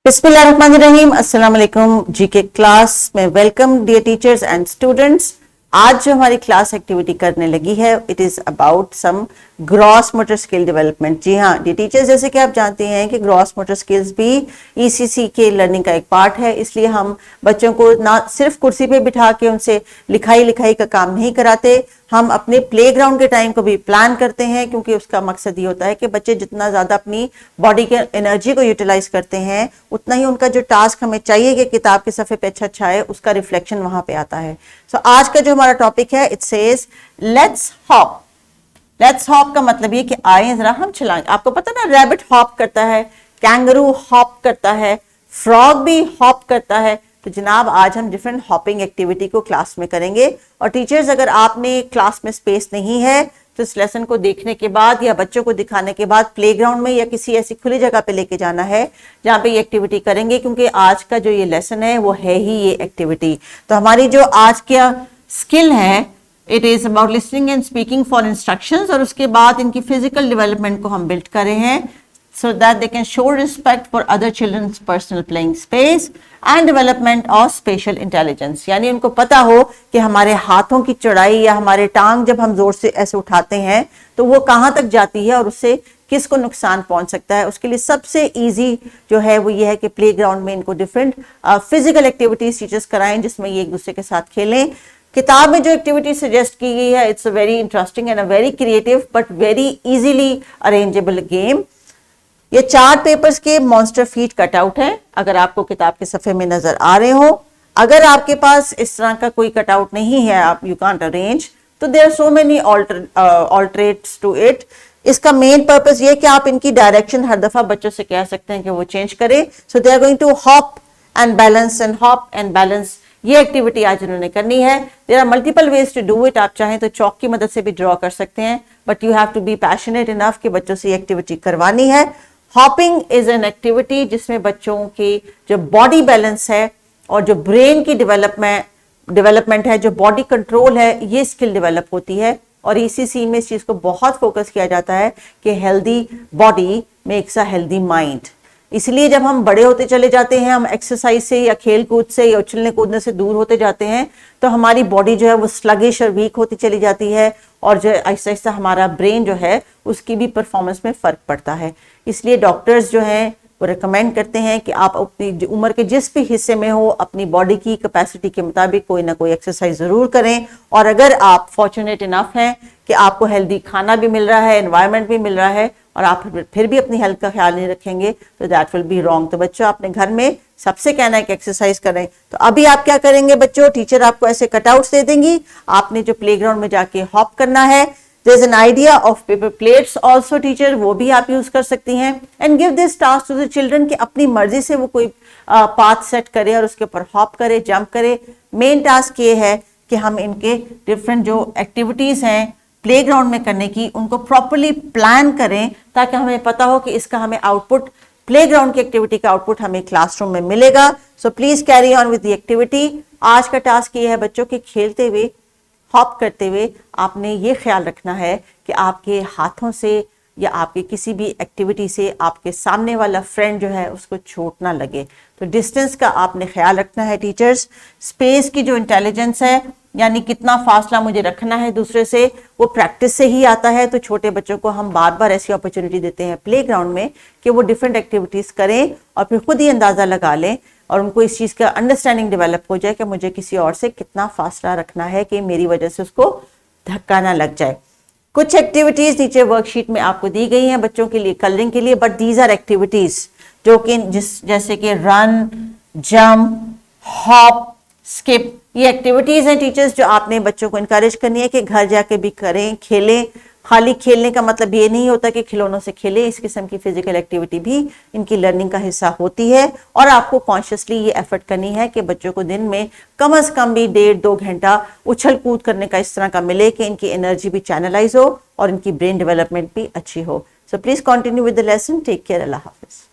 बिस्मिल्लाहिर्रहमानिर्रहीम। अस्सलाम वालेकुम। जीके क्लास में welcome dear teachers and students. आज जो हमारी क्लास एक्टिविटी करने लगी है it is about some gross motor skill development. जी हाँ डी टीचर्स, जैसे कि आप जानते हैं कि ग्रॉस मोटर स्किल्स भी ईसीसी के लर्निंग का एक पार्ट है, इसलिए हम बच्चों को ना सिर्फ कुर्सी पे बिठा के उनसे लिखाई लिखाई का काम नहीं कराते, हम अपने प्लेग्राउंड के टाइम को भी प्लान करते हैं, क्योंकि उसका मकसद ये होता है कि बच्चे जितना ज्यादा अपनी बॉडी के एनर्जी को यूटिलाइज करते हैं उतना ही उनका जो टास्क हमें चाहिए कि किताब के सफे पे अच्छा है उसका रिफ्लेक्शन वहां पे आता है। सो आज का जो हमारा टॉपिक है it says let's hop. Let's hop का मतलब ये कि आए जरा हम चलाएं। आपको पता ना रैबिट हॉप करता है, कैंगरू हॉप करता है, फ्रॉग भी हॉप करता है। तो जनाब आज हम डिफरेंट हॉपिंग एक्टिविटी को क्लास में करेंगे। और टीचर्स, अगर आपने क्लास में स्पेस नहीं है तो इस लेसन को देखने के बाद या बच्चों को दिखाने के बाद प्लेग्राउंड में या किसी ऐसी खुली जगह पे लेके जाना है जहां पे ये एक्टिविटी करेंगे, क्योंकि आज का जो ये लेसन है वो है ही ये एक्टिविटी। तो हमारी जो आज का स्किल है it is about listening and speaking for instructions, और उसके बाद इनकी फिजिकल डेवलपमेंट को हम बिल्ड कर रहे हैं so that they can show respect for other children's personal playing space and development of spatial intelligence। यानी उनको पता हो कि हमारे हाथों की चौड़ाई या हमारे टांग जब हम जोर से ऐसे उठाते हैं तो वो कहाँ तक जाती है और उससे किसको नुकसान पहुंच सकता है। उसके लिए सबसे इजी जो है वो ये है कि प्लेग्राउंड में इनको डिफरेंट फिजिकल एक्टिविटीज टीचर्स कराएं जिसमें ये एक दूसरे के साथ खेलें। किताब में जो एक्टिविटी सजेस्ट की गई है it's a very interesting and a very creative but very easily arrangeable game. ये चार्ट पेपर्स के मॉन्स्टर फीट कटआउट है, अगर आपको किताब के सफे में नजर आ रहे हो। अगर आपके पास इस तरह का कोई कटआउट नहीं है, आप यू कांट अरेंज, तो there are so many alternates to it. इसका मेन पर्पस ये कि आप इनकी डायरेक्शन हर दफा बच्चों से कह सकते हैं कि वो चेंज करें। So they are going to hop and balance and hop and balance. ये एक्टिविटी आज उन्होंने करनी है। There are multiple ways to do it. आप चाहें तो चौक की मदद से भी ड्रॉ कर सकते हैं, but you have to be passionate enough कि बच्चों से ये एक्टिविटी करवानी है। हॉपिंग इज एन एक्टिविटी जिसमें बच्चों की जो बॉडी बैलेंस है और जो ब्रेन की डेवलपमेंट है, जो बॉडी कंट्रोल है, ये स्किल डेवलप होती है। और ईसीसी में इस चीज को बहुत फोकस किया जाता है कि healthy body makes a healthy mind. इसलिए जब हम बड़े होते चले जाते हैं, हम एक्सरसाइज से या खेल कूद से या उछलने कूदने से दूर होते जाते हैं, तो हमारी बॉडी जो है वो स्लगिश और वीक होती चली जाती है, और जो आहिस्ता आहिस्ता हमारा ब्रेन जो है उसकी भी परफॉर्मेंस में फर्क पड़ता है। इसलिए डॉक्टर्स जो हैं वो रिकमेंड करते हैं कि आप अपनी उम्र के जिस भी हिस्से में हो अपनी बॉडी की कैपेसिटी के मुताबिक कोई ना कोई एक्सरसाइज जरूर करें। और अगर आप फॉर्चुनेट इनफ हैं कि आपको हेल्दी खाना भी मिल रहा है, एनवायरनमेंट भी मिल रहा है, और आप फिर भी अपनी हेल्थ का ख्याल नहीं रखेंगे तो दैट विल बी रॉन्ग। तो बच्चों, आपने घर में सबसे कहना है कि एक्सरसाइज करें। तो अभी आप क्या करेंगे बच्चों, टीचर आपको ऐसे कटआउट्स दे देंगी, आपने जो प्लेग्राउंड में जाके हॉप करना है। There is an idea of paper plates also teacher, वो भी आप यूज कर सकती हैं। And give this task to the children कि अपनी मर्जी से वो कोई पाथ सेट करे और उसके ऊपर हॉप करे, जंप करे। मेन टास्क ये है कि हम इनके डिफरेंट जो एक्टिविटीज हैं प्लेग्राउंड में करने की उनको प्रॉपर्ली प्लान करें, ताकि हमें पता हो कि इसका हमें आउटपुट, प्लेग्राउंड की एक्टिविटी का आउटपुट हमें क्लासरूम में मिलेगा। So please carry on with the activity. आज का टास्क ये है बच्चों के खेलते हुए, हॉप करते हुए आपने ये ख्याल रखना है कि आपके हाथों से या आपके किसी भी एक्टिविटी से आपके सामने वाला फ्रेंड जो है उसको चोट ना लगे। तो डिस्टेंस का आपने ख्याल रखना है टीचर्स। स्पेस की जो इंटेलिजेंस है, यानी कितना फासला मुझे रखना है दूसरे से, वो प्रैक्टिस से ही आता है। तो छोटे बच्चों को हम बार बार ऐसी अपॉर्चुनिटी देते हैं प्लेग्राउंड में कि वो डिफरेंट एक्टिविटीज करें और फिर खुद ही अंदाजा लगा लें और उनको इस चीज का अंडरस्टैंडिंग डेवलप हो जाए कि मुझे किसी और से कितना फासला रखना है कि मेरी वजह से उसको धक्का ना लग जाए। कुछ एक्टिविटीज नीचे वर्कशीट में आपको दी गई हैं बच्चों के लिए कलरिंग के लिए, बट दीज आर एक्टिविटीज जो कि जैसे कि रन, जंप, हॉप, स्किप, ये एक्टिविटीज हैं टीचर्स जो आपने बच्चों को इनकरेज करनी है कि घर जाके भी करें, खेलें। खाली खेलने का मतलब ये नहीं होता कि खिलौनों से खेलें, इस किस्म की फिजिकल एक्टिविटी भी इनकी लर्निंग का हिस्सा होती है। और आपको कॉन्शियसली ये एफर्ट करनी है कि बच्चों को दिन में कम से कम भी 1.5-2 घंटा उछल कूद करने का इस तरह का मिले कि इनकी एनर्जी भी चैनलाइज हो और इनकी ब्रेन डेवलपमेंट भी अच्छी हो। So please continue with the lesson. Take care. अल्लाह हाफिज।